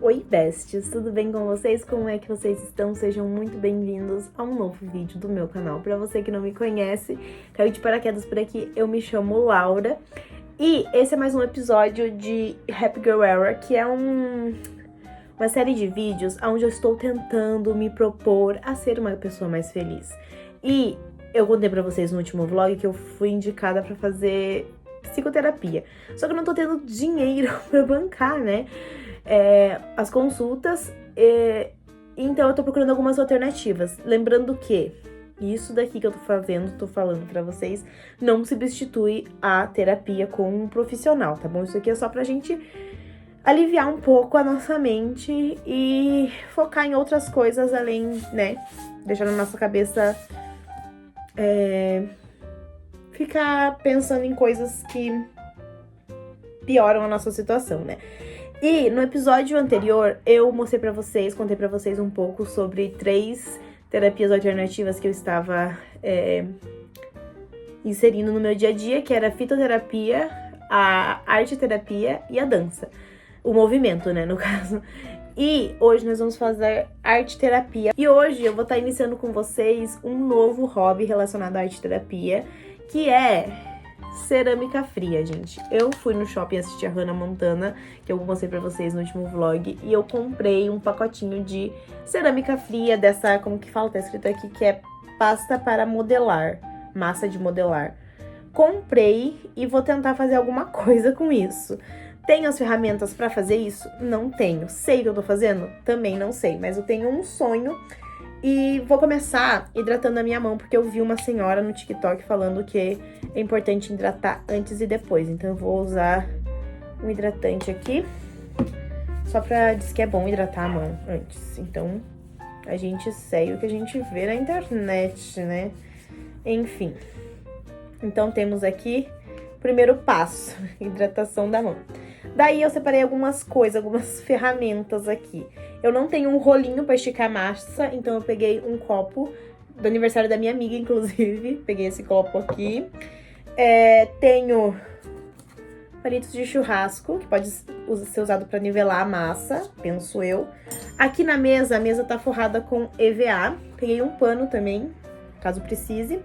Oi, besties! Tudo bem com vocês? Como é que vocês estão? Sejam muito bem-vindos a um novo vídeo do meu canal. Pra você que não me conhece, caiu de paraquedas por aqui, eu me chamo Laura. E esse é mais um episódio de Happy Girl Era, que é uma série de vídeos onde eu estou tentando me propor a ser uma pessoa mais feliz. E eu contei pra vocês no último vlog que eu fui indicada pra fazer psicoterapia. Só que eu não tô tendo dinheiro pra bancar, né? As consultas, então eu tô procurando algumas alternativas. Lembrando que isso daqui que eu tô falando pra vocês, não substitui a terapia com um profissional, tá bom? Isso aqui é só pra gente aliviar um pouco a nossa mente e focar em outras coisas além, né? Deixar na nossa cabeça ficar pensando em coisas que pioram a nossa situação, né? E no episódio anterior, eu mostrei pra vocês, contei pra vocês um pouco sobre 3 terapias alternativas que eu estava inserindo no meu dia a dia, que era a fitoterapia, a arte-terapia e a dança. O movimento, né, no caso. E hoje nós vamos fazer arte-terapia. E hoje eu vou estar iniciando com vocês um novo hobby relacionado à arte-terapia, que é cerâmica fria, gente. Eu fui no shopping assistir a Hannah Montana, que eu mostrei pra vocês no último vlog, e eu comprei um pacotinho de cerâmica fria dessa, como que fala? Tá escrito aqui que é pasta para modelar, massa de modelar. Comprei e vou tentar fazer alguma coisa com isso. Tenho as ferramentas pra fazer isso? Não tenho. Sei o que eu tô fazendo? Também não sei, mas eu tenho um sonho. E vou começar hidratando a minha mão, porque eu vi uma senhora no TikTok falando que é importante hidratar antes e depois. Então eu vou usar um hidratante aqui, só pra dizer que é bom hidratar a mão antes. Então a gente segue o que a gente vê na internet, né? Enfim. Então temos aqui o primeiro passo, hidratação da mão. Daí eu separei algumas coisas, algumas ferramentas aqui. Eu não tenho um rolinho pra esticar massa, então eu peguei um copo do aniversário da minha amiga, inclusive. Peguei esse copo aqui. Tenho palitos de churrasco, que pode ser usado pra nivelar a massa, penso eu. Aqui na mesa, a mesa tá forrada com EVA. Peguei um pano também, caso precise.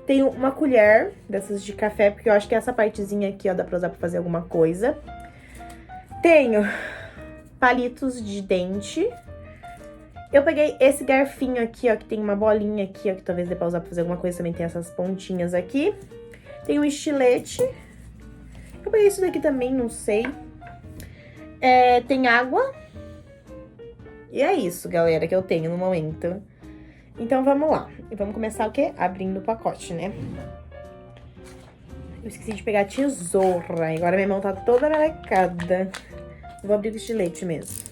Tenho uma colher dessas de café, porque eu acho que essa partezinha aqui, ó, dá pra usar pra fazer alguma coisa. Tenho palitos de dente. Eu peguei esse garfinho aqui, ó, que tem uma bolinha aqui, ó, que talvez dê pra usar pra fazer alguma coisa. Também tem essas pontinhas aqui. Tem um estilete. Eu peguei isso daqui também, não sei. Tem água. E é isso, galera, que eu tenho no momento. Então, vamos lá. E vamos começar o quê? Abrindo o pacote, né? Eu esqueci de pegar a tesoura. Agora minha mão tá toda melecada. Vou abrir o estilete mesmo.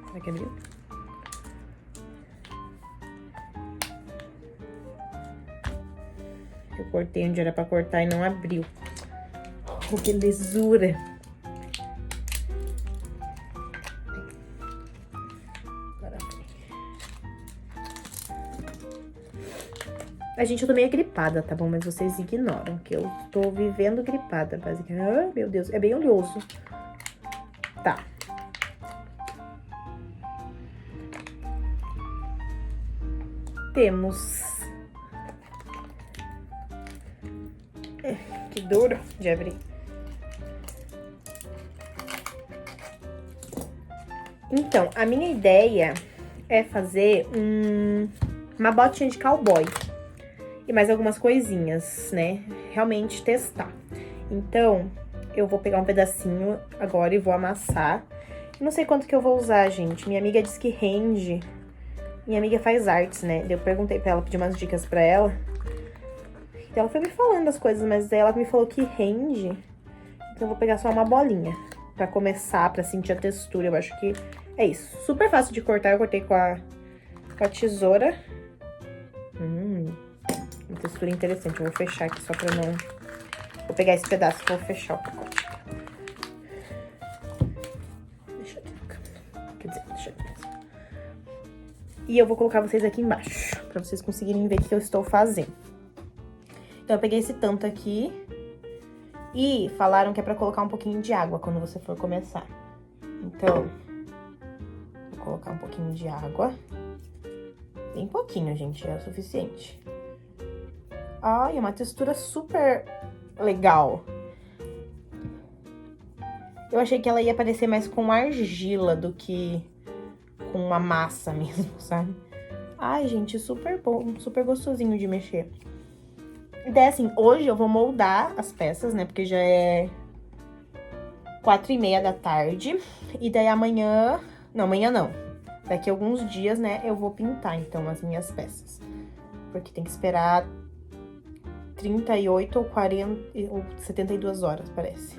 Será que abriu? Eu cortei onde era pra cortar e não abriu. Oh, que lisura! Gente, eu tô meio gripada, tá bom? Mas vocês ignoram que eu tô vivendo gripada, basicamente. Ai, meu Deus, é bem oleoso. Tá. Temos... que duro de abrir. Então, a minha ideia é fazer uma botinha de cowboy. E mais algumas coisinhas, né? Realmente testar. Então, eu vou pegar um pedacinho agora e vou amassar. Não sei quanto que eu vou usar, gente. Minha amiga disse que rende. Minha amiga faz artes, né? Eu perguntei pra ela, pedi umas dicas pra ela. E ela foi me falando as coisas, mas ela me falou que rende. Então eu vou pegar só uma bolinha pra começar, pra sentir a textura. Eu acho que é isso. Super fácil de cortar. Eu cortei com a tesoura. Uma textura interessante. Eu vou fechar aqui só pra não... Vou pegar esse pedaço e vou fechar o pacote. E eu vou colocar vocês aqui embaixo, pra vocês conseguirem ver o que eu estou fazendo. Então, eu peguei esse tanto aqui e falaram que é pra colocar um pouquinho de água quando você for começar. Então, vou colocar um pouquinho de água. Bem pouquinho, gente, é o suficiente. Ai, é uma textura super legal. Eu achei que ela ia parecer mais com argila do que com uma massa mesmo, sabe? Ai, gente, super bom, super gostosinho de mexer. E daí, assim, hoje eu vou moldar as peças, né? Porque já é 4h30 da tarde. E daí amanhã... Não, amanhã não. Daqui a alguns dias, né, eu vou pintar, então, as minhas peças. Porque tem que esperar 38 ou 40 ou 72 horas, parece.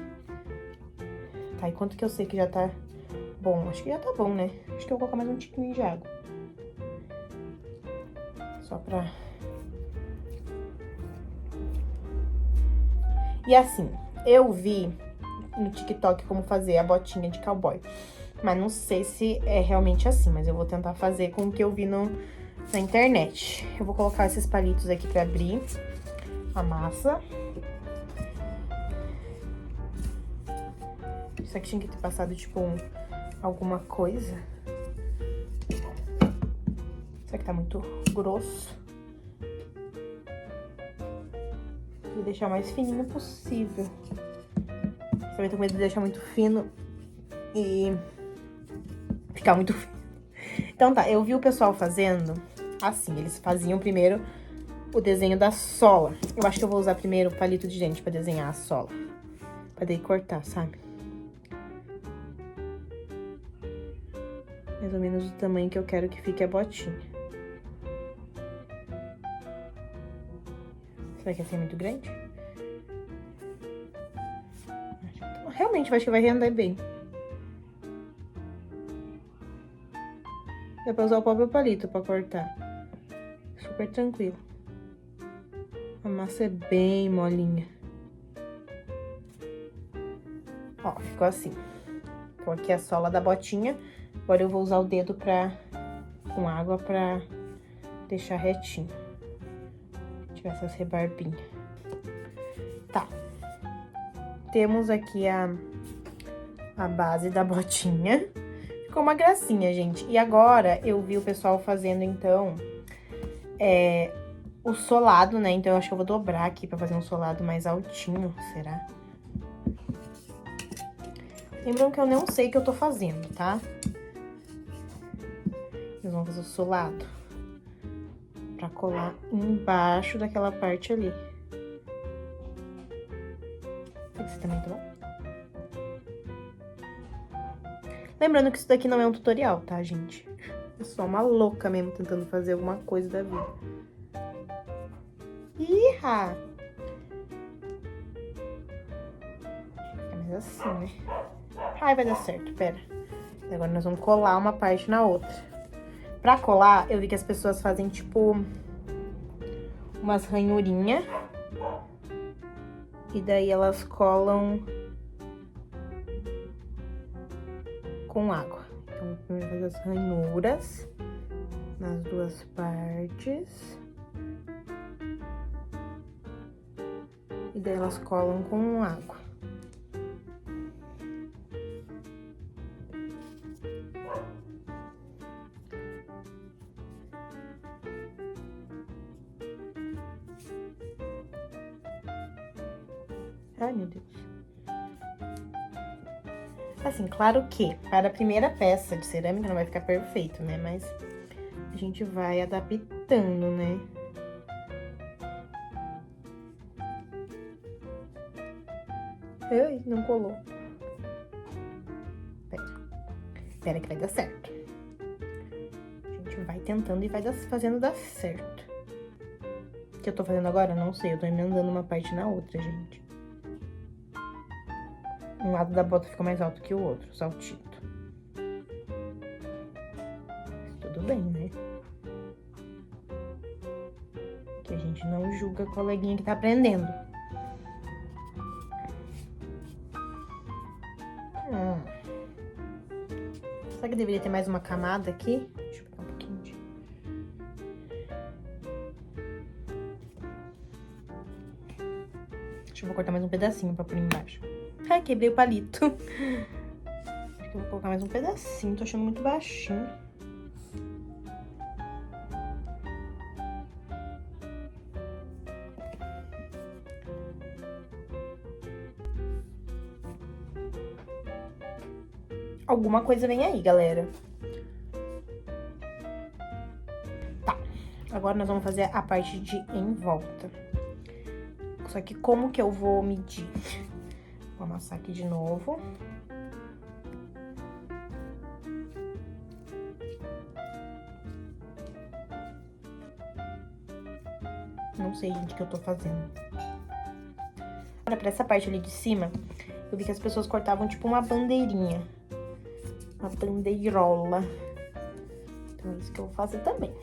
Tá, e quanto que eu sei que já tá bom? Acho que já tá bom, né? Acho que eu vou colocar mais um tiquinho de água. Só pra... E assim, eu vi no TikTok como fazer a botinha de cowboy. Mas não sei se é realmente assim, mas eu vou tentar fazer com o que eu vi na internet. Eu vou colocar esses palitos aqui pra abrir a massa. Isso aqui tinha que ter passado, tipo, alguma coisa. Isso aqui tá muito grosso. Vou deixar o mais fininho possível. Eu também tô com medo de deixar muito fino e ficar muito fino. Então tá, eu vi o pessoal fazendo assim. Eles faziam primeiro o desenho da sola. Eu acho que eu vou usar primeiro o palito de dente pra desenhar a sola. Pra daí cortar, sabe? Mais ou menos o tamanho que eu quero que fique a botinha. Será que assim é muito grande? Realmente, eu acho que vai render bem. Dá pra usar o próprio palito pra cortar. Super tranquilo. A massa é bem molinha. Ó, ficou assim. Então, aqui é a sola da botinha. Agora eu vou usar o dedo com água pra deixar retinho. Tirar essas rebarbinhas. Tá. Temos aqui a base da botinha. Ficou uma gracinha, gente. E agora eu vi o pessoal fazendo, então, o solado, né? Então eu acho que eu vou dobrar aqui pra fazer um solado mais altinho, será? Lembram que eu não sei o que eu tô fazendo, tá? Nós vamos fazer o solado pra colar embaixo daquela parte ali. Esse também tá bom? Lembrando que isso daqui não é um tutorial, tá, gente? Eu sou uma louca mesmo tentando fazer alguma coisa da vida. Iha! É mais assim, né? Ai, vai dar certo, pera. Agora nós vamos colar uma parte na outra. Pra colar, eu vi que as pessoas fazem, tipo, umas ranhurinhas. E daí elas colam com água. Então, primeiro fazer as ranhuras nas duas partes. E daí elas colam com água. Ai, meu Deus. Assim, claro que para a primeira peça de cerâmica não vai ficar perfeito, né? Mas a gente vai adaptando, né? Ai, não colou. Pera que vai dar certo. A gente vai tentando e vai fazendo dar certo. O que eu tô fazendo agora? Não sei, eu tô emendando uma parte na outra, gente. Um lado da bota fica mais alto que o outro, saltito. Mas tudo bem, né? Que a gente não julga a coleguinha que tá aprendendo. Será que deveria ter mais uma camada aqui? Deixa eu pegar um pouquinho de cortar mais um pedacinho pra pôr embaixo. Ai, quebrei o palito. Acho que eu vou colocar mais um pedacinho, tô achando muito baixinho. Alguma coisa vem aí, galera. Tá. Agora nós vamos fazer a parte de em volta. Só que como que eu vou medir? Vou amassar aqui de novo. Não sei, gente, o que eu tô fazendo. Olha, pra essa parte ali de cima, eu vi que as pessoas cortavam tipo uma bandeirinha. Uma bandeirola. Então é isso que eu vou fazer também.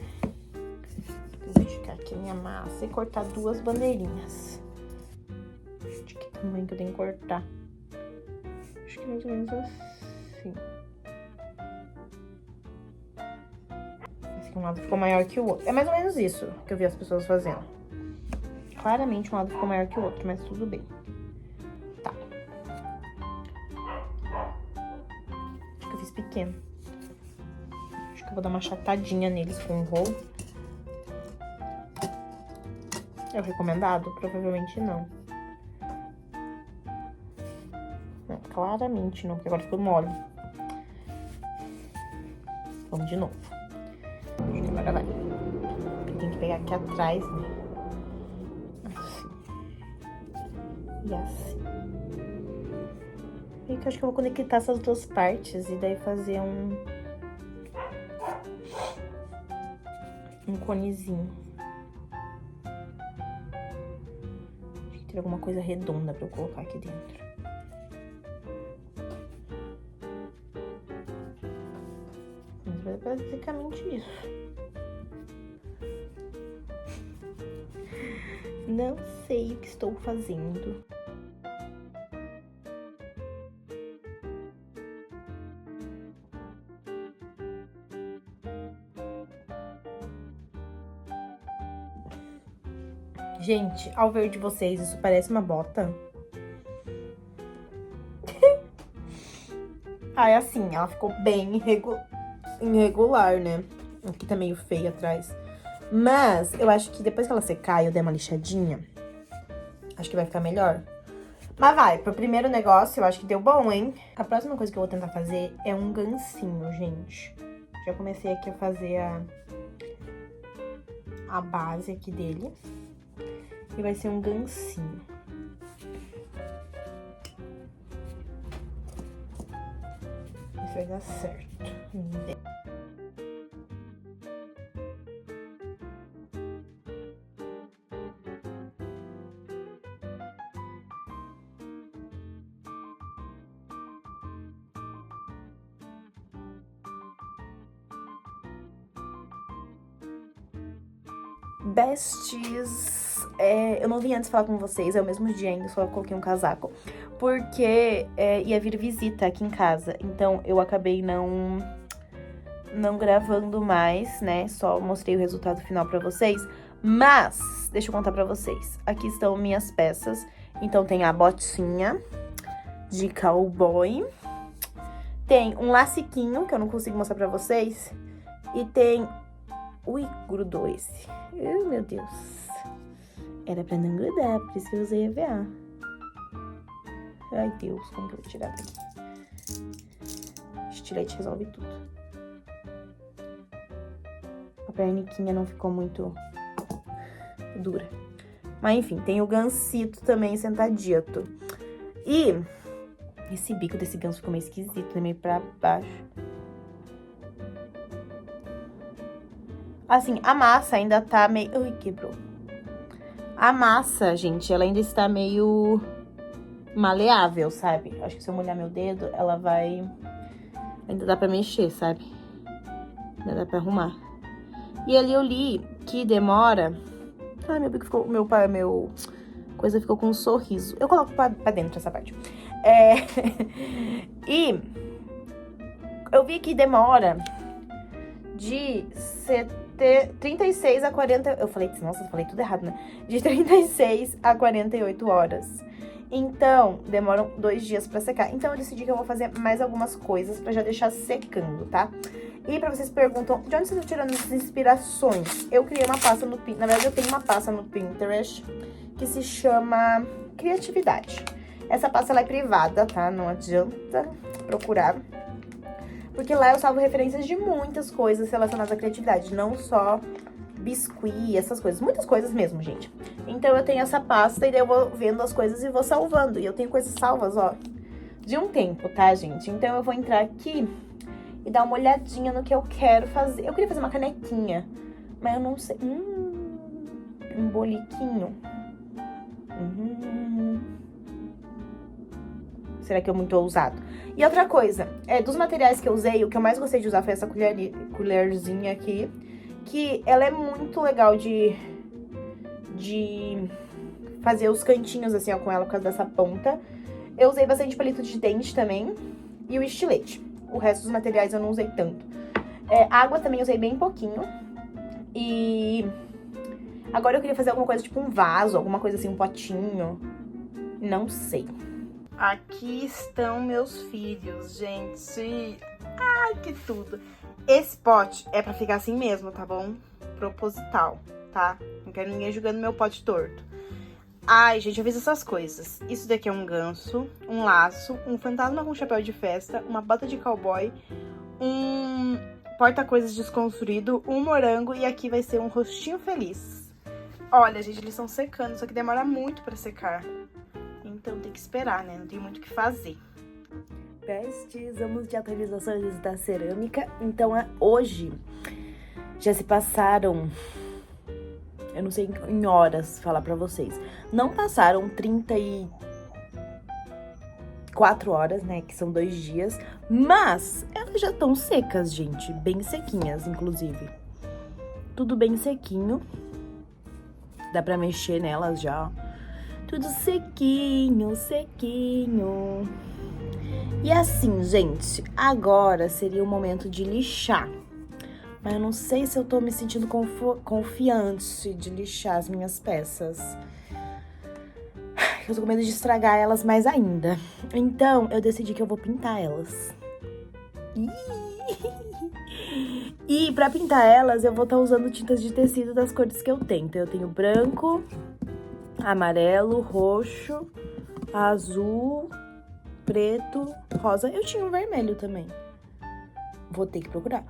Vou esticar aqui a minha massa e cortar 2 bandeirinhas. De que tamanho que eu tenho que cortar? Acho que mais ou menos assim. Esse aqui um lado ficou maior que o outro. É mais ou menos isso que eu vi as pessoas fazendo. Claramente um lado ficou maior que o outro, mas tudo bem. Tá. Acho que eu fiz pequeno. Acho que eu vou dar uma achatadinha neles com o rolo. É o recomendado? Provavelmente não. Não, claramente não, porque agora ficou mole. Vamos de novo. Acho que agora vai. Tem que pegar aqui atrás, né? Assim. E assim. E que eu acho que eu vou conectar essas 2 partes e daí fazer um conezinho. Acho que tem alguma coisa redonda pra eu colocar aqui dentro. Mas é basicamente isso. Não sei o que estou fazendo. Gente, ao ver de vocês, isso parece uma bota? Ah, é assim, ela ficou bem irregular, né? Aqui tá meio feio atrás. Mas eu acho que depois que ela secar e eu der uma lixadinha, acho que vai ficar melhor. Mas vai, pro primeiro negócio eu acho que deu bom, hein? A próxima coisa que eu vou tentar fazer é um gancinho, gente. Já comecei aqui a fazer a base aqui dele. E vai ser um gancinho. Isso vai dar certo. Besties, eu não vim antes falar com vocês, é o mesmo dia ainda, só coloquei um casaco. Porque ia vir visita aqui em casa, então eu acabei não gravando mais, né? Só mostrei o resultado final pra vocês. Mas, deixa eu contar pra vocês. Aqui estão minhas peças. Então tem a botinha de cowboy. Tem um laciquinho, que eu não consigo mostrar pra vocês. E tem... Ui, grudou esse. Meu Deus. Era pra não grudar, por isso que eu usei EVA. Ai, Deus, como que eu vou tirar daqui? Estilete resolve tudo. A perniquinha não ficou muito dura. Mas enfim, tem o gansito também sentadito. E esse bico desse ganso ficou meio esquisito, né? Meio pra baixo. Assim, a massa ainda tá meio... Ui, quebrou. A massa, gente, ela ainda está meio maleável, sabe? Acho que se eu molhar meu dedo, ela vai... Ainda dá pra mexer, sabe? Ainda dá pra arrumar. E ali eu li que demora... Ai, meu bico ficou... Meu coisa ficou com um sorriso. Eu coloco pra dentro essa parte. E eu vi que demora de 36 a 40... Eu falei, nossa, eu falei tudo errado, né? De 36 a 48 horas. Então, demoram 2 dias pra secar. Então, eu decidi que eu vou fazer mais algumas coisas pra já deixar secando, tá? E pra vocês perguntam, de onde vocês estão tirando essas inspirações? Eu criei uma pasta no Pinterest, na verdade eu tenho uma pasta no Pinterest que se chama Criatividade. Essa pasta ela é privada, tá? Não adianta procurar. Porque lá eu salvo referências de muitas coisas relacionadas à criatividade, não só biscuit, essas coisas. Muitas coisas mesmo, gente. Então eu tenho essa pasta e daí eu vou vendo as coisas e vou salvando. E eu tenho coisas salvas, ó, de um tempo, tá, gente? Então eu vou entrar aqui e dar uma olhadinha no que eu quero fazer. Eu queria fazer uma canequinha, mas eu não sei. Um boliquinho. Será que é muito ousado? E outra coisa, dos materiais que eu usei, o que eu mais gostei de usar foi essa colherzinha aqui. Que ela é muito legal de fazer os cantinhos assim, ó, com ela por causa dessa ponta. Eu usei bastante palito de dente também e o estilete. O resto dos materiais eu não usei tanto. Água também usei bem pouquinho. E agora eu queria fazer alguma coisa tipo um vaso, alguma coisa assim, um potinho. Não sei. Aqui estão meus filhos, gente. Ai, que tudo. Esse pote é pra ficar assim mesmo, tá bom? Proposital, tá? Não quero ninguém julgando meu pote torto. Ai, gente, eu fiz essas coisas. Isso daqui é um ganso, um laço, um fantasma com chapéu de festa, uma bota de cowboy, um porta-coisas desconstruído, um morango e aqui vai ser um rostinho feliz. Olha, gente, eles estão secando, só que demora muito pra secar. Então tem que esperar, né? Não tem muito o que fazer. Precisamos de atualizações da cerâmica. Então, hoje já se passaram, eu não sei em horas falar pra vocês. Não passaram 34 horas, né? Que são 2 dias. Mas elas já estão secas, gente. Bem sequinhas, inclusive. Tudo bem sequinho. Dá pra mexer nelas já, ó. Tudo sequinho, sequinho. E assim, gente, agora seria o momento de lixar. Mas eu não sei se eu tô me sentindo confiante de lixar as minhas peças. Eu tô com medo de estragar elas mais ainda. Então, eu decidi que eu vou pintar elas. E pra pintar elas, eu vou estar usando tintas de tecido das cores que eu tenho. Então, eu tenho branco, amarelo, roxo, azul, preto, rosa. Eu tinha um vermelho também. Vou ter que procurar.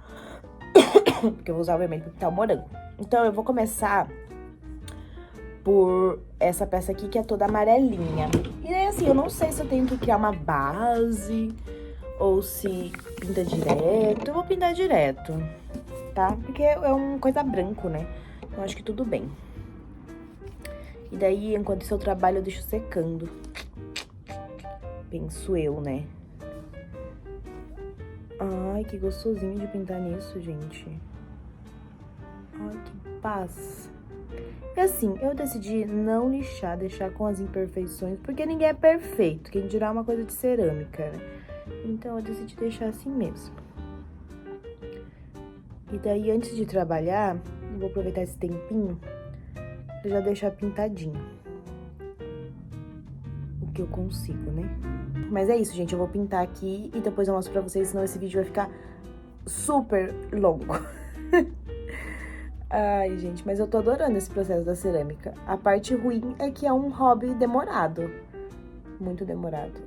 Porque eu vou usar o vermelho pra pintar o morango. Então, eu vou começar por essa peça aqui, que é toda amarelinha. E aí, assim, eu não sei se eu tenho que criar uma base ou se pinta direto. Eu vou pintar direto, tá? Porque é uma coisa branco, né? Eu acho que tudo bem. E daí, enquanto isso eu trabalho, eu deixo secando. Penso eu, né? Ai, que gostosinho de pintar nisso, gente. Ai, que paz. E assim, eu decidi não lixar, deixar com as imperfeições, porque ninguém é perfeito. Quem dirá uma coisa de cerâmica, né? Então, eu decidi deixar assim mesmo. E daí, antes de trabalhar, eu vou aproveitar esse tempinho pra já deixar pintadinho. O que eu consigo, né? Mas é isso, gente. Eu vou pintar aqui e depois eu mostro pra vocês, senão esse vídeo vai ficar super longo. Ai, gente, mas eu tô adorando esse processo da cerâmica. A parte ruim é que é um hobby demorado. Muito demorado.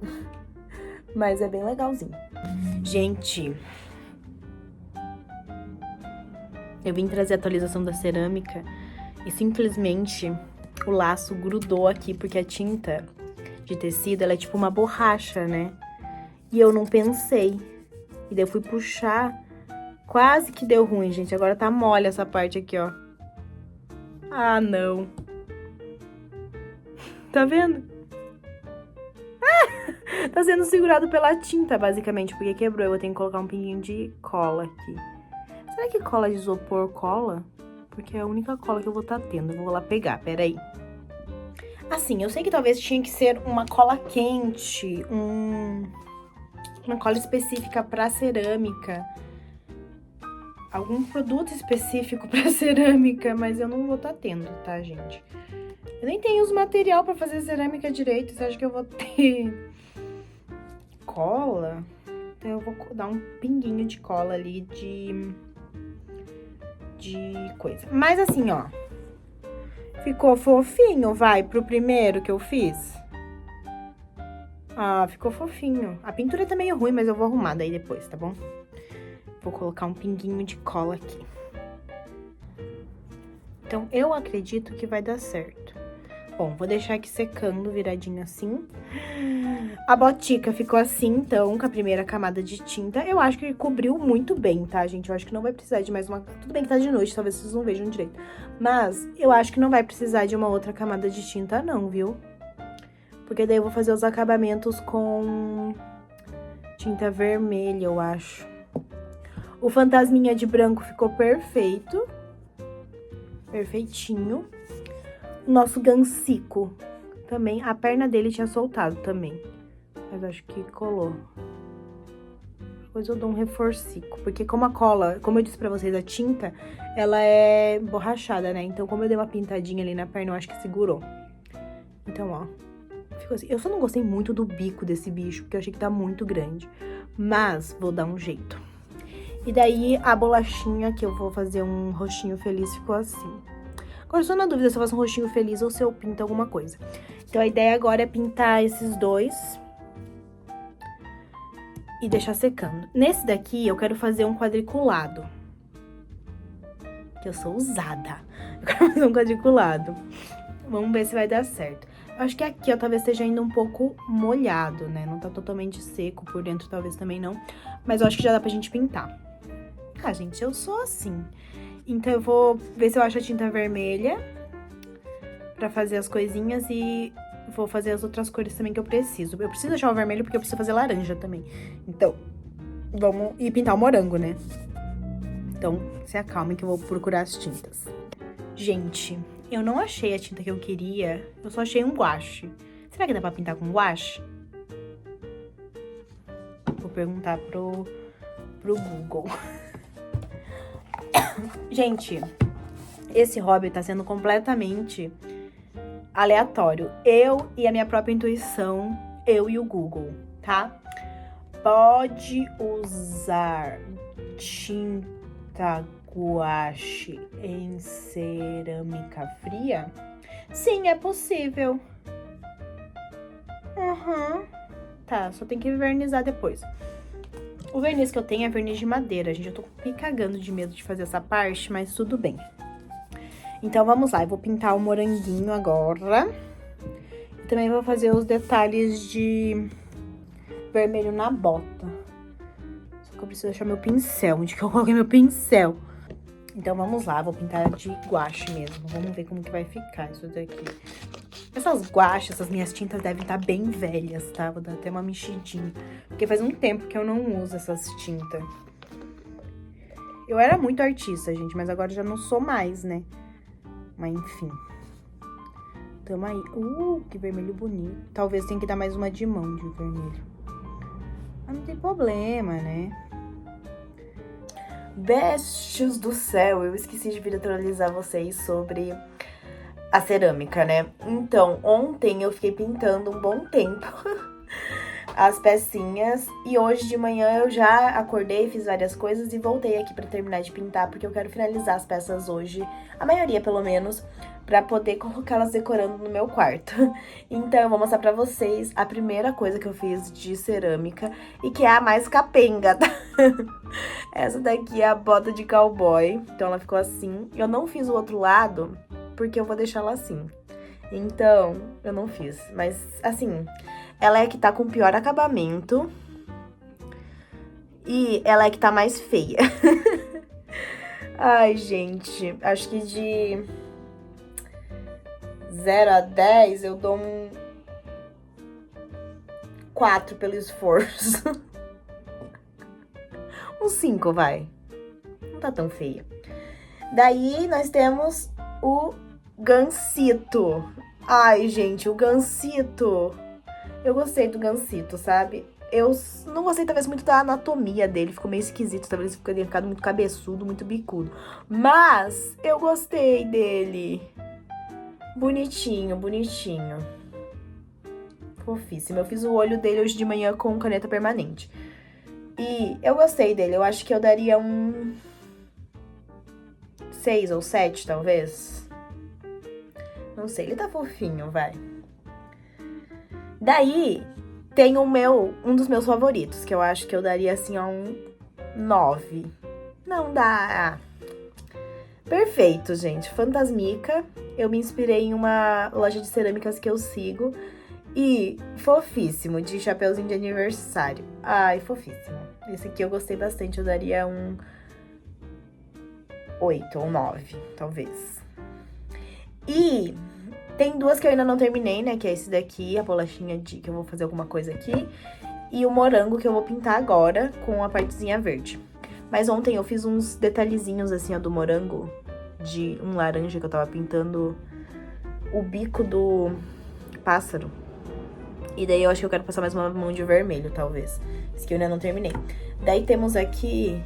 Mas é bem legalzinho. Gente, eu vim trazer a atualização da cerâmica e simplesmente o laço grudou aqui, porque a tinta de tecido, ela é tipo uma borracha, né? E eu não pensei. E daí eu fui puxar, quase que deu ruim, gente. Agora tá mole essa parte aqui, ó. Ah, não. Tá vendo? Ah, tá sendo segurado pela tinta, basicamente, porque quebrou. Eu vou ter que colocar um pinguinho de cola aqui. Será que cola de isopor cola? Porque é a única cola que eu vou estar tendo. Eu vou lá pegar, peraí. Assim, eu sei que talvez tinha que ser uma cola quente, uma cola específica pra cerâmica. Algum produto específico pra cerâmica, mas eu não vou estar tendo, tá, gente? Eu nem tenho os material pra fazer cerâmica direito. Você acha que eu vou ter cola? Então eu vou dar um pinguinho de cola ali de coisa. Mas assim, ó. Ficou fofinho, vai, pro primeiro que eu fiz. Ah, ficou fofinho. A pintura tá meio ruim, mas eu vou arrumar daí depois, tá bom? Vou colocar um pinguinho de cola aqui. Então, eu acredito que vai dar certo. Bom, vou deixar aqui secando, viradinho assim. A botica ficou assim, então, com a primeira camada de tinta. Eu acho que cobriu muito bem, tá, gente? Eu acho que não vai precisar de mais uma... Tudo bem que tá de noite, talvez vocês não vejam direito. Mas eu acho que não vai precisar de uma outra camada de tinta, não, viu? Porque daí eu vou fazer os acabamentos com tinta vermelha, eu acho. O fantasminha de branco ficou perfeito. Perfeitinho. O nosso gansico também, a perna dele tinha soltado também. Mas acho que colou. Depois eu dou um reforcico. Porque como a cola, como eu disse pra vocês, a tinta, ela é borrachada, né? Então, como eu dei uma pintadinha ali na perna, eu acho que segurou. Então, ó. Ficou assim. Eu só não gostei muito do bico desse bicho, porque eu achei que tá muito grande. Mas, vou dar um jeito. E daí, a bolachinha, que eu vou fazer um rostinho feliz, ficou assim. Agora, eu só na dúvida se eu faço um rostinho feliz ou se eu pinto alguma coisa. Então, a ideia agora é pintar esses dois e deixar secando. Nesse daqui, eu quero fazer um quadriculado. Que eu sou usada. Eu quero fazer um quadriculado. Vamos ver se vai dar certo. Eu acho que aqui, ó, talvez esteja ainda um pouco molhado, né? Não tá totalmente seco, por dentro talvez também não. Mas eu acho que já dá pra gente pintar. Ah, gente, eu sou assim. Então, eu vou ver se eu acho a tinta vermelha pra fazer as coisinhas e vou fazer as outras cores também que eu preciso. Eu preciso achar o vermelho porque eu preciso fazer laranja também. Então, vamos... E pintar o morango, né? Então, se acalmem que eu vou procurar as tintas. Gente, eu não achei a tinta que eu queria. Eu só achei um guache. Será que dá pra pintar com guache? Vou perguntar pro Google. Gente, esse hobby tá sendo completamente aleatório. Eu e a minha própria intuição, eu e o Google, tá? Pode usar tinta guache em cerâmica fria? Sim, é possível. Tá, só tem que vernizar depois. O verniz que eu tenho é verniz de madeira, gente. Eu tô me cagando de medo de fazer essa parte, mas tudo bem. Então, vamos lá. Eu vou pintar o moranguinho agora. E também vou fazer os detalhes de vermelho na bota. Só que eu preciso achar meu pincel. Onde que eu coloquei meu pincel? Então, vamos lá. Vou pintar de guache mesmo. Vamos ver como que vai ficar isso daqui. Essas guaches, essas minhas tintas devem estar bem velhas, tá? Vou dar até uma mexidinha. Porque faz um tempo que eu não uso essas tintas. Eu era muito artista, gente, mas agora já não sou mais, né? Mas enfim. Tamo aí. Que vermelho bonito. Talvez tenha que dar mais uma de mão de vermelho. Mas não tem problema, né? Bestes do céu, eu esqueci de vir atualizar vocês sobre a cerâmica, né? Então, ontem eu fiquei pintando um bom tempo as pecinhas. E hoje de manhã eu já acordei, fiz várias coisas e voltei aqui pra terminar de pintar, porque eu quero finalizar as peças hoje, a maioria pelo menos, pra poder colocá-las decorando no meu quarto. Então eu vou mostrar pra vocês a primeira coisa que eu fiz de cerâmica e que é a mais capenga, tá? Essa daqui é a bota de cowboy, então ela ficou assim. Eu não fiz o outro lado porque eu vou deixar ela assim. Então, eu não fiz. Mas, assim, ela é que tá com o pior acabamento. E ela é que tá mais feia. Ai, gente, acho que de 0 a 10 eu dou um 4 pelo esforço. Um 5, vai. Não tá tão feia. Daí, nós temos o gansito. Ai, gente, o gansito. Eu gostei do gansito, sabe? Eu não gostei, talvez, muito da anatomia dele. Ficou meio esquisito, talvez ele teria ficado muito cabeçudo, muito bicudo. Mas eu gostei dele. Bonitinho, bonitinho. Fofíssimo. Eu fiz o olho dele hoje de manhã com caneta permanente. E eu gostei dele. Eu acho que eu daria um 6 ou 7, talvez. Não sei, ele tá fofinho, vai. Daí, tem um dos meus favoritos, que eu acho que eu daria, assim, a um 9. Não dá... Perfeito, gente. Fantasmica. Eu me inspirei em uma loja de cerâmicas que eu sigo. E fofíssimo, de chapeuzinho de aniversário. Ai, fofíssimo. Esse aqui eu gostei bastante. Eu daria um 8 ou 9, talvez. E tem duas que eu ainda não terminei, né? Que é esse daqui, a bolachinha de que eu vou fazer alguma coisa aqui. E o morango que eu vou pintar agora com a partezinha verde. Mas ontem eu fiz uns detalhezinhos assim, ó, do morango, de um laranja que eu tava pintando o bico do pássaro. E daí eu acho que eu quero passar mais uma mão de vermelho, talvez. Esse que eu ainda não terminei. Daí temos aqui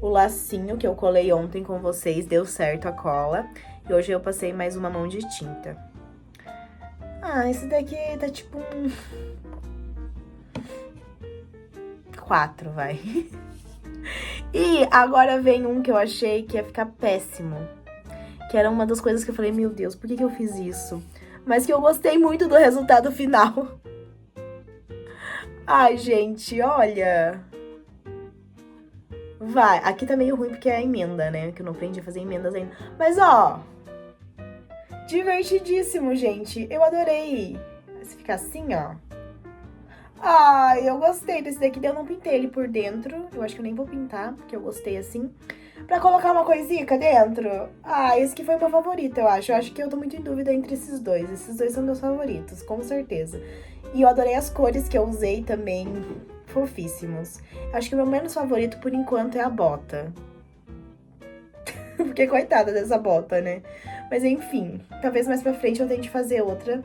o lacinho que eu colei ontem com vocês, deu certo a cola. E hoje eu passei mais uma mão de tinta. Ah, esse daqui tá tipo um 4, vai. E agora vem um que eu achei que ia ficar péssimo. Que era uma das coisas que eu falei, meu Deus, por que eu fiz isso? Mas que eu gostei muito do resultado final. Ai, gente, olha. Vai, aqui tá meio ruim porque é a emenda, né? Que eu não aprendi a fazer emendas ainda. Mas, ó. Divertidíssimo, gente. Eu adorei. Se ficar assim, ó. Ai, eu gostei desse daqui. Eu não pintei ele por dentro. Eu acho que eu nem vou pintar, porque eu gostei assim. Pra colocar uma coisinha dentro. Ah, esse aqui foi o meu favorito, eu acho. Eu acho que eu tô muito em dúvida entre esses dois. Esses dois são meus favoritos, com certeza. E eu adorei as cores que eu usei também. Fofíssimos. Eu acho que o meu menos favorito, por enquanto, é a bota. Porque coitada dessa bota, né? Mas enfim, talvez mais pra frente eu tente fazer outra.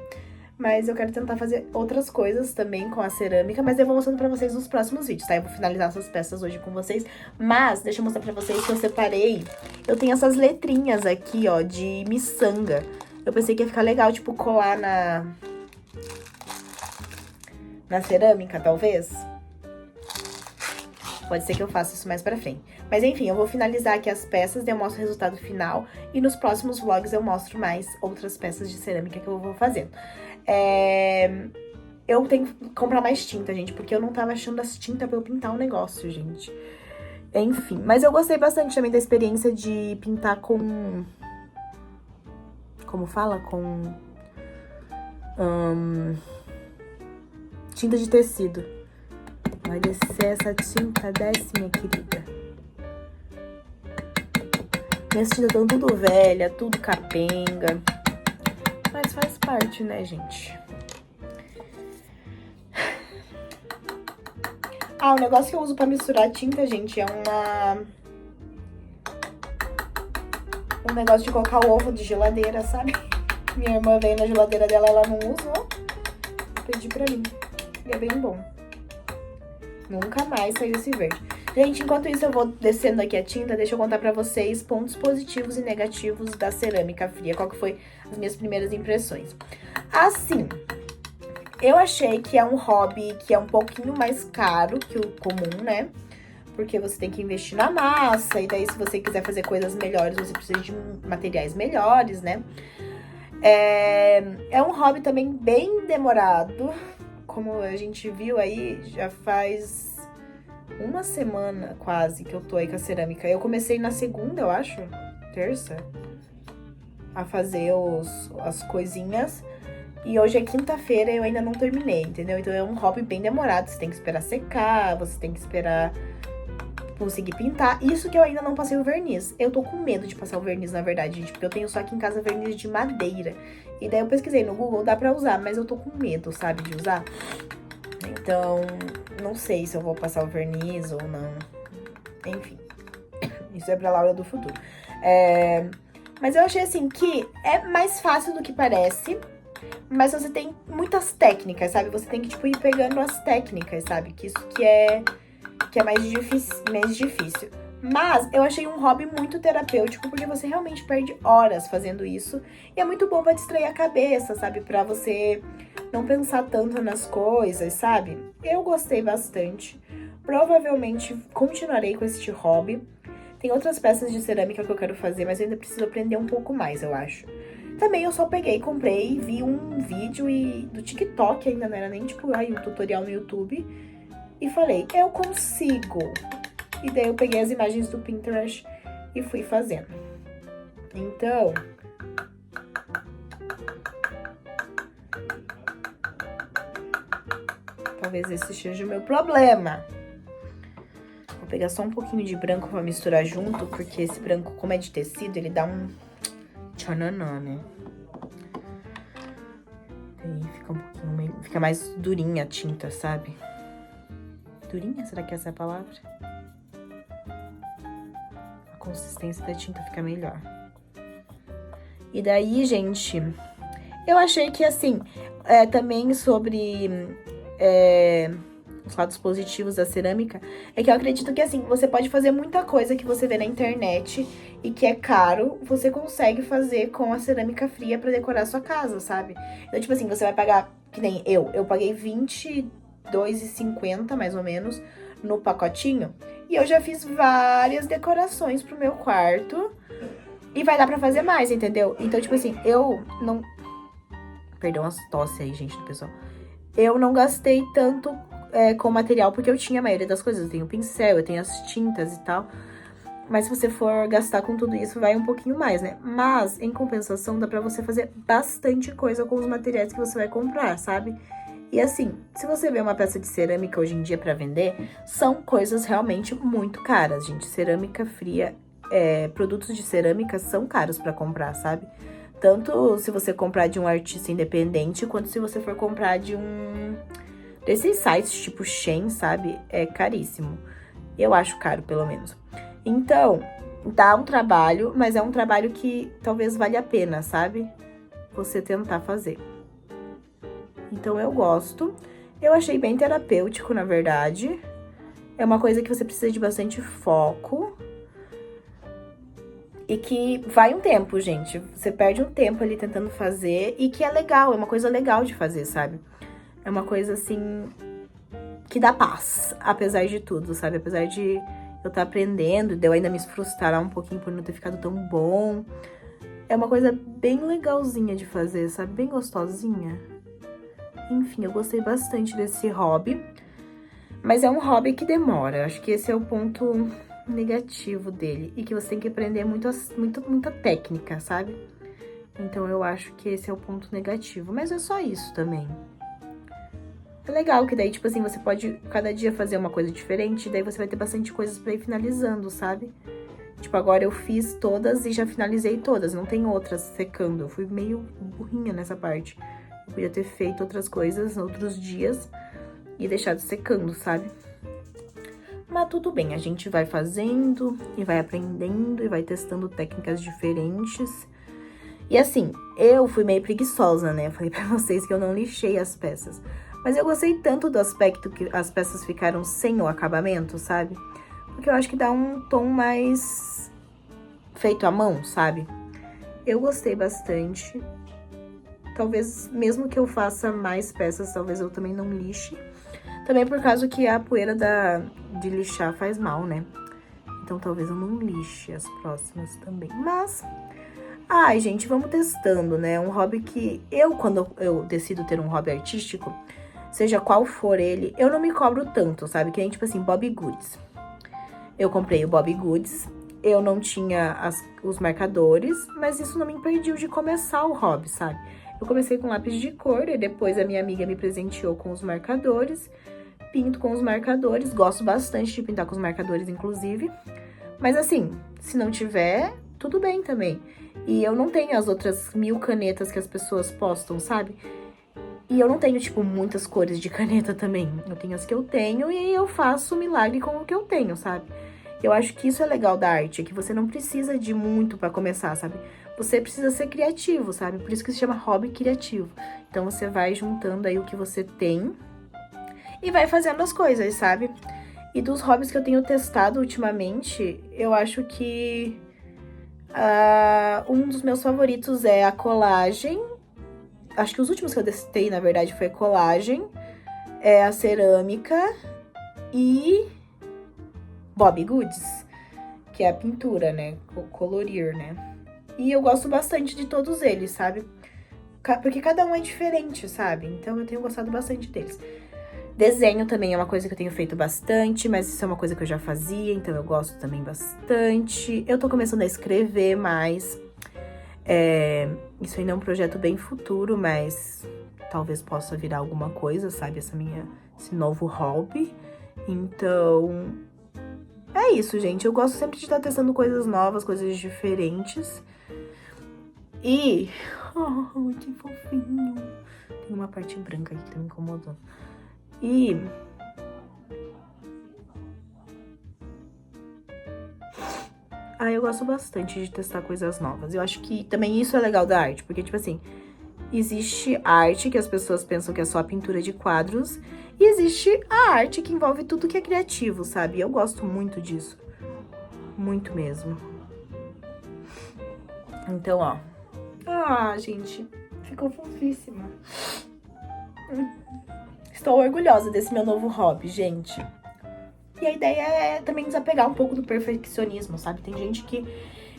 Mas eu quero tentar fazer outras coisas também com a cerâmica, mas eu vou mostrando pra vocês nos próximos vídeos, tá? Eu vou finalizar essas peças hoje com vocês, mas deixa eu mostrar pra vocês que eu separei. Eu tenho essas letrinhas aqui, ó, de miçanga. Eu pensei que ia ficar legal, tipo, colar na cerâmica, talvez. Pode ser que eu faça isso mais pra frente. Mas enfim, eu vou finalizar aqui as peças, daí eu mostro o resultado final. E nos próximos vlogs eu mostro mais outras peças de cerâmica que eu vou fazendo. Eu tenho que comprar mais tinta, gente, porque eu não tava achando as tintas pra eu pintar um negócio, gente. Enfim, mas eu gostei bastante também da experiência de pintar com... Como fala? Com... tinta de tecido. Vai descer essa tinta, desce, minha querida. Minhas tintas estão tudo velha, tudo capenga. Mas faz parte, né, gente? Ah, o negócio que eu uso pra misturar tinta, gente, é um negócio de colocar o ovo de geladeira, sabe? Minha irmã veio na geladeira dela, ela não usou. Pedi pra mim. E é bem bom. Nunca mais saiu esse verde. Gente, enquanto isso eu vou descendo aqui a tinta, deixa eu contar pra vocês pontos positivos e negativos da cerâmica fria. Qual que foi as minhas primeiras impressões. Assim, eu achei que é um hobby que é um pouquinho mais caro que o comum, né? Porque você tem que investir na massa, e daí se você quiser fazer coisas melhores, você precisa de materiais melhores, né? É um hobby também bem demorado. Como a gente viu aí, já faz uma semana quase que eu tô aí com a cerâmica. Eu comecei na segunda, eu acho, terça, a fazer as coisinhas. E hoje é quinta-feira e eu ainda não terminei, entendeu? Então é um hobby bem demorado, você tem que esperar secar, você tem que esperar conseguir pintar. Isso que eu ainda não passei o verniz. Eu tô com medo de passar o verniz, na verdade, gente, porque eu tenho só aqui em casa verniz de madeira. E daí eu pesquisei no Google, dá pra usar, mas eu tô com medo, sabe, de usar. Então, não sei se eu vou passar o verniz ou não. Enfim, isso é pra Laura do futuro. Mas eu achei, assim, que é mais fácil do que parece, mas você tem muitas técnicas, sabe? Você tem que, tipo, ir pegando as técnicas, sabe? Que isso que é mais difícil. Mas eu achei um hobby muito terapêutico, porque você realmente perde horas fazendo isso. E é muito bom pra distrair a cabeça, sabe? Pra você não pensar tanto nas coisas, sabe? Eu gostei bastante. Provavelmente continuarei com este hobby. Tem outras peças de cerâmica que eu quero fazer, mas eu ainda preciso aprender um pouco mais, eu acho. Também eu só peguei, comprei, vi um vídeo do TikTok, ainda não era nem tipo um tutorial no YouTube. E falei, eu consigo. E daí eu peguei as imagens do Pinterest e fui fazendo. Então, talvez esse seja o meu problema. Vou pegar só um pouquinho de branco pra misturar junto, porque esse branco, como é de tecido, ele dá um tchananã, né? Aí fica um pouquinho meio... Fica mais durinha a tinta, sabe? Durinha? Será que essa é a palavra? A consistência da tinta fica melhor. E daí, gente, eu achei que, assim, também sobre os lados positivos da cerâmica, é que eu acredito que, assim, você pode fazer muita coisa que você vê na internet e que é caro, você consegue fazer com a cerâmica fria pra decorar a sua casa, sabe? Então, tipo assim, você vai pagar, que nem eu paguei R$22,50, mais ou menos, no pacotinho, e eu já fiz várias decorações pro meu quarto, e vai dar pra fazer mais, entendeu? Então, tipo assim, eu não... Perdão as tosse aí, gente, do pessoal. Eu não gastei tanto com material, porque eu tinha a maioria das coisas. Eu tenho pincel, eu tenho as tintas e tal. Mas se você for gastar com tudo isso, vai um pouquinho mais, né? Mas, em compensação, dá pra você fazer bastante coisa com os materiais que você vai comprar, sabe? E assim, se você vê uma peça de cerâmica hoje em dia pra vender, são coisas realmente muito caras, gente. Cerâmica fria, produtos de cerâmica são caros pra comprar, sabe? Tanto se você comprar de um artista independente, quanto se você for comprar de desses sites tipo Shein, sabe? É caríssimo. Eu acho caro, pelo menos. Então, dá um trabalho, mas é um trabalho que talvez valha a pena, sabe? Você tentar fazer. Então, eu gosto. Eu achei bem terapêutico, na verdade. É uma coisa que você precisa de bastante foco. E que vai um tempo, gente. Você perde um tempo ali tentando fazer. E que é legal, é uma coisa legal de fazer, sabe? É uma coisa, assim, que dá paz, apesar de tudo, sabe? Apesar de eu estar aprendendo, de eu ainda me frustrar um pouquinho por não ter ficado tão bom. É uma coisa bem legalzinha de fazer, sabe? Bem gostosinha. Enfim, eu gostei bastante desse hobby. Mas é um hobby que demora. Acho que esse é o ponto negativo dele. E que você tem que aprender muita técnica, sabe? Então eu acho que esse é o ponto negativo. Mas é só isso também. É legal que daí, tipo assim, você pode cada dia fazer uma coisa diferente, daí você vai ter bastante coisas pra ir finalizando, sabe? Tipo, agora eu fiz todas e já finalizei todas, não tem outras secando. Eu fui meio burrinha nessa parte. Eu podia ter feito outras coisas outros dias e deixado secando, sabe? Mas tudo bem, a gente vai fazendo e vai aprendendo e vai testando técnicas diferentes. E assim, eu fui meio preguiçosa, né? Eu falei pra vocês que eu não lixei as peças. Mas eu gostei tanto do aspecto que as peças ficaram sem o acabamento, sabe? Porque eu acho que dá um tom mais feito à mão, sabe? Eu gostei bastante. Talvez, mesmo que eu faça mais peças, talvez eu também não lixe. Também por causa que a poeira de lixar faz mal, né? Então talvez eu não lixe as próximas também. Mas... ai, gente, vamos testando, né? Um hobby que quando eu decido ter um hobby artístico, seja qual for ele, eu não me cobro tanto, sabe? Que nem, tipo assim, Bobbie Goods. Eu comprei o Bobbie Goods, eu não tinha os marcadores, mas isso não me impediu de começar o hobby, sabe? Eu comecei com lápis de cor e depois a minha amiga me presenteou com os marcadores. Pinto com os marcadores, gosto bastante de pintar com os marcadores, inclusive. Mas assim, se não tiver, tudo bem também. E eu não tenho as outras 1000 canetas que as pessoas postam, sabe? E eu não tenho, tipo, muitas cores de caneta também. Eu tenho as que eu tenho e eu faço milagre com o que eu tenho, sabe? Eu acho que isso é legal da arte, é que você não precisa de muito pra começar, sabe? Você precisa ser criativo, sabe? Por isso que se chama hobby criativo. Então, você vai juntando aí o que você tem e vai fazendo as coisas, sabe? E dos hobbies que eu tenho testado ultimamente, eu acho que um dos meus favoritos é a colagem. Acho que os últimos que eu testei, na verdade, foi a colagem, a cerâmica e Bobbie Goods, que é a pintura, né? Colorir, né? E eu gosto bastante de todos eles, sabe? Porque cada um é diferente, sabe? Então eu tenho gostado bastante deles. Desenho também é uma coisa que eu tenho feito bastante, mas isso é uma coisa que eu já fazia, então eu gosto também bastante. Eu tô começando a escrever mais. Isso ainda é um projeto bem futuro, mas talvez possa virar alguma coisa, sabe? Esse novo hobby. Então, é isso, gente. Eu gosto sempre de estar testando coisas novas, coisas diferentes. E... Oh, que fofinho. Tem uma parte branca aqui que tá me incomodando. E... eu gosto bastante de testar coisas novas. Eu acho que também isso é legal da arte, porque, tipo assim, existe arte que as pessoas pensam que é só pintura de quadros, e existe a arte que envolve tudo que é criativo, sabe? Eu gosto muito disso. Muito mesmo. Então, ó. Gente, ficou fofíssima. Estou orgulhosa desse meu novo hobby, gente. E a ideia é também desapegar um pouco do perfeccionismo, sabe? Tem gente que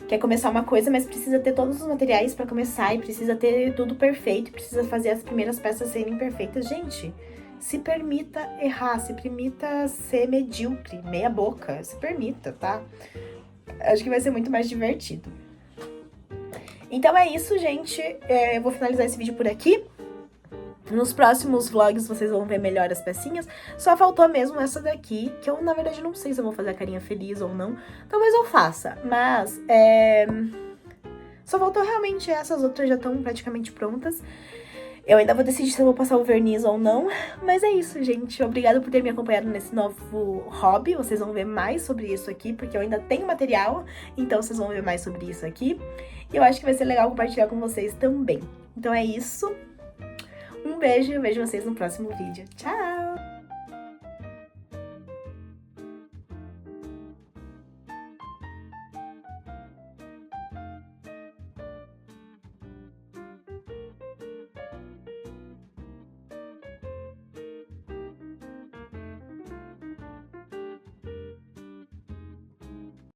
quer começar uma coisa, mas precisa ter todos os materiais pra começar e precisa ter tudo perfeito, precisa fazer as primeiras peças serem perfeitas. Gente, se permita errar, se permita ser medíocre, meia boca, se permita, tá? Acho que vai ser muito mais divertido. Então é isso, gente. Eu vou finalizar esse vídeo por aqui. Nos próximos vlogs vocês vão ver melhor as pecinhas. Só faltou mesmo essa daqui, que eu, na verdade, não sei se eu vou fazer a carinha feliz ou não. Talvez eu faça, mas só faltou realmente essas outras já estão praticamente prontas. Eu ainda vou decidir se eu vou passar o verniz ou não. Mas é isso, gente. Obrigada por ter me acompanhado nesse novo hobby. Vocês vão ver mais sobre isso aqui, porque eu ainda tenho material. Então vocês vão ver mais sobre isso aqui. E eu acho que vai ser legal compartilhar com vocês também. Então é isso. Um beijo e eu vejo vocês no próximo vídeo. Tchau!